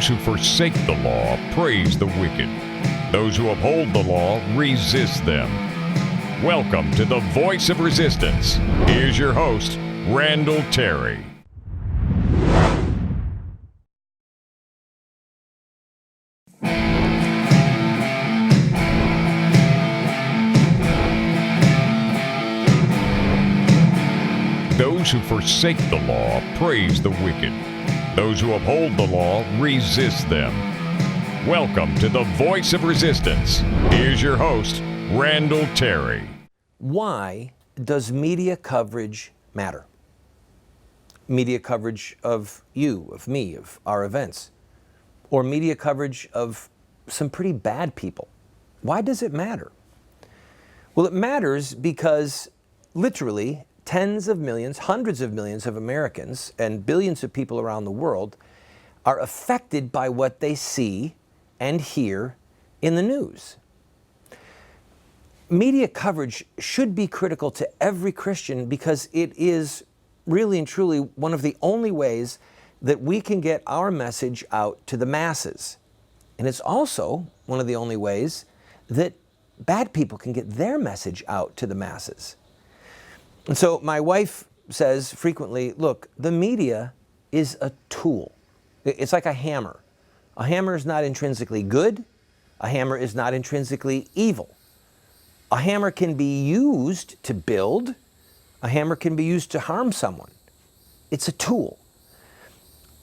Those who forsake the law praise the wicked. Those who uphold the law resist them. Welcome to the Voice of Resistance. Here's your host, Randall Terry. Those who forsake the law praise the wicked. Those who uphold the law resist them. Welcome to the Voice of Resistance. Here's your host, Randall Terry. Why does media coverage matter? Media coverage of you, of me, of our events, or media coverage of some pretty bad people. Why does it matter? Well, it matters because literally tens of millions, hundreds of millions of Americans and billions of people around the world are affected by what they see and hear in the news. Media coverage should be critical to every Christian because it is really and truly one of the only ways that we can get our message out to the masses. And it's also one of the only ways that bad people can get their message out to the masses. And so my wife says frequently, look, the media is a tool. It's like a hammer. A hammer is not intrinsically good. A hammer is not intrinsically evil. A hammer can be used to build. A hammer can be used to harm someone. It's a tool.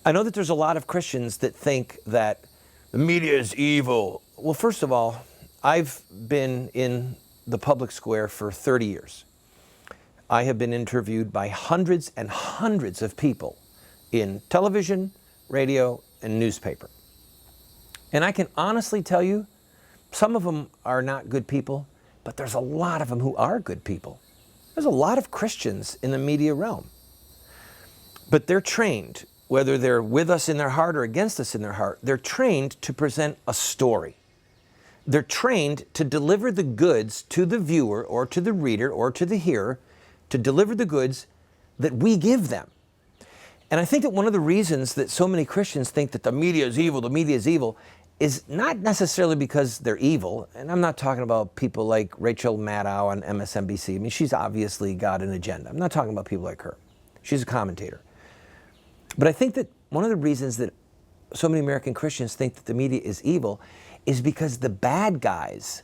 I know that there's a lot of Christians that think that the media is evil. Well, first of all, I've been in the public square for 30 years. I have been interviewed by hundreds and hundreds of people in television, radio, and newspaper. And I can honestly tell you, some of them are not good people, but there's a lot of them who are good people. There's a lot of Christians in the media realm. But they're trained, whether they're with us in their heart or against us in their heart, they're trained to present a story. They're trained to deliver the goods to the viewer or to the reader or to the hearer, to deliver the goods that we give them. And I think that one of the reasons that so many Christians think that the media is evil is not necessarily because they're evil. And I'm not talking about people like Rachel Maddow on MSNBC. I mean, she's obviously got an agenda. I'm not talking about people like her. She's a commentator. But I think that one of the reasons that so many American Christians think that the media is evil is because the bad guys,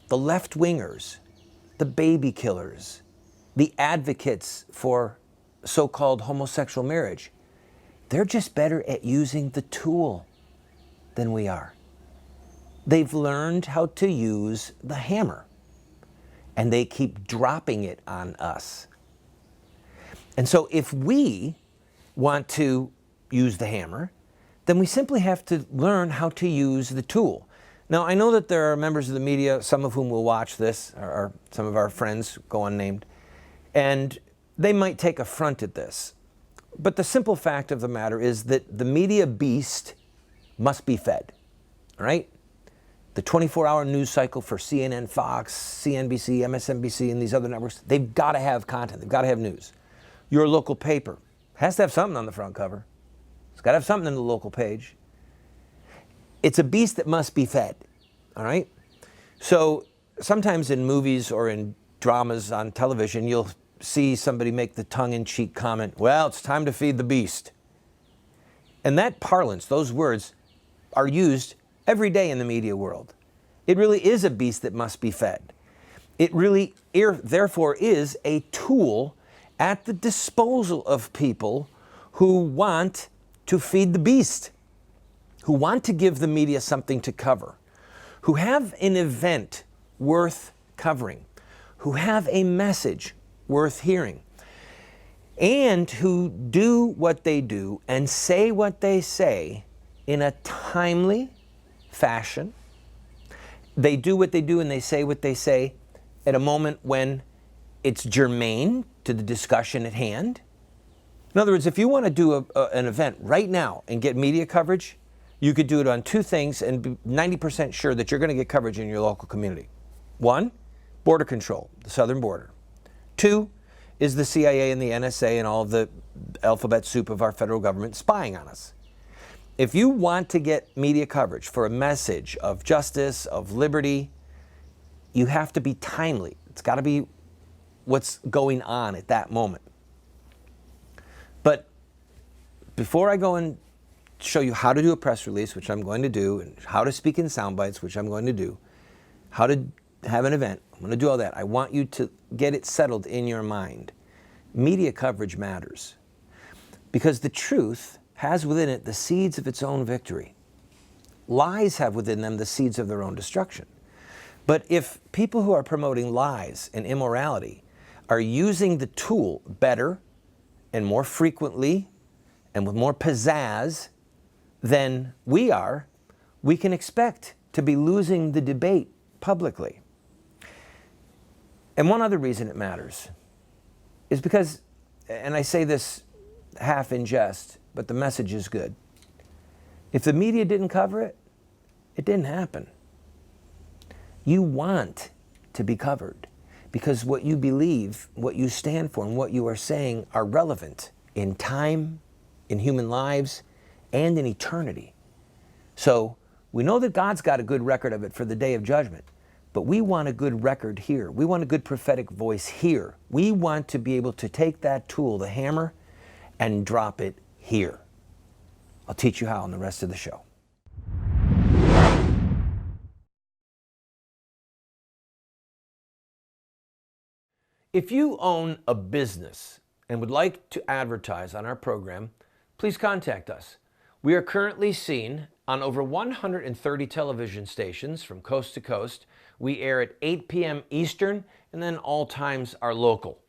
the left-wingers, the baby killers, the advocates for so-called homosexual marriage, they're just better at using the tool than we are. They've learned how to use the hammer, and they keep dropping it on us. And so if we want to use the hammer, then we simply have to learn how to use the tool. Now, I know that there are members of the media, some of whom will watch this, or some of our friends go unnamed, and they might take affront at this. But the simple fact of the matter is that the media beast must be fed, all right? The 24-hour news cycle for CNN, Fox, CNBC, MSNBC, and these other networks, they've got to have content. They've got to have news. Your local paper has to have something on the front cover. It's got to have something in the local page. It's a beast that must be fed, all right? So sometimes in movies or in dramas on television, you'll see somebody make the tongue-in-cheek comment, well, it's time to feed the beast. And that parlance, those words, are used every day in the media world. It really is a beast that must be fed. It really, therefore, is a tool at the disposal of people who want to feed the beast, who want to give the media something to cover, who have an event worth covering, who have a message worth hearing, and who do what they do and say what they say in a timely fashion. They do what they do and they say what they say at a moment when it's germane to the discussion at hand. In other words, if you want to do an event right now and get media coverage, you could do it on two things and be 90% sure that you're going to get coverage in your local community. One, border control, the southern border. Two is the CIA and the NSA and all of the alphabet soup of our federal government spying on us. If you want to get media coverage for a message of justice, of liberty, you have to be timely. It's got to be what's going on at that moment. But before I go and show you how to do a press release, which I'm going to do, and how to speak in sound bites, which I'm going to do, how to have an event, I'm going to do all that. I want you to get it settled in your mind. Media coverage matters because the truth has within it the seeds of its own victory. Lies have within them the seeds of their own destruction. But if people who are promoting lies and immorality are using the tool better and more frequently and with more pizzazz than we are, we can expect to be losing the debate publicly. And one other reason it matters is because, and I say this half in jest, but the message is good. If the media didn't cover it, it didn't happen. You want to be covered because what you believe, what you stand for, and what you are saying are relevant in time, in human lives, and in eternity. So we know that God's got a good record of it for the day of judgment, but we want a good record here. We want a good prophetic voice here. We want to be able to take that tool, the hammer, and drop it here. I'll teach you how in the rest of the show. If you own a business and would like to advertise on our program, please contact us. We are currently seen on over 130 television stations from coast to coast. We air at 8 p.m. Eastern, and then all times are local.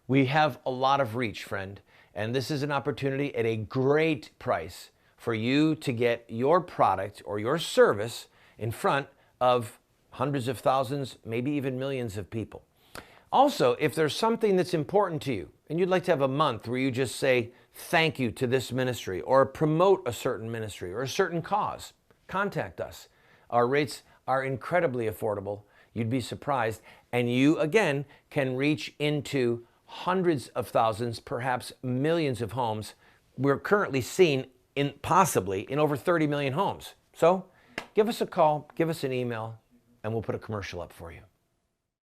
We have a lot of reach, friend, and this is an opportunity at a great price for you to get your product or your service in front of hundreds of thousands, maybe even millions of people. Also, if there's something that's important to you and you'd like to have a month where you just say thank you to this ministry or promote a certain ministry or a certain cause, contact us. Our rates are incredibly affordable. You'd be surprised. And you, again, can reach into hundreds of thousands, perhaps millions of homes. We're currently seen possibly in over 30 million homes. So give us a call, give us an email, and we'll put a commercial up for you.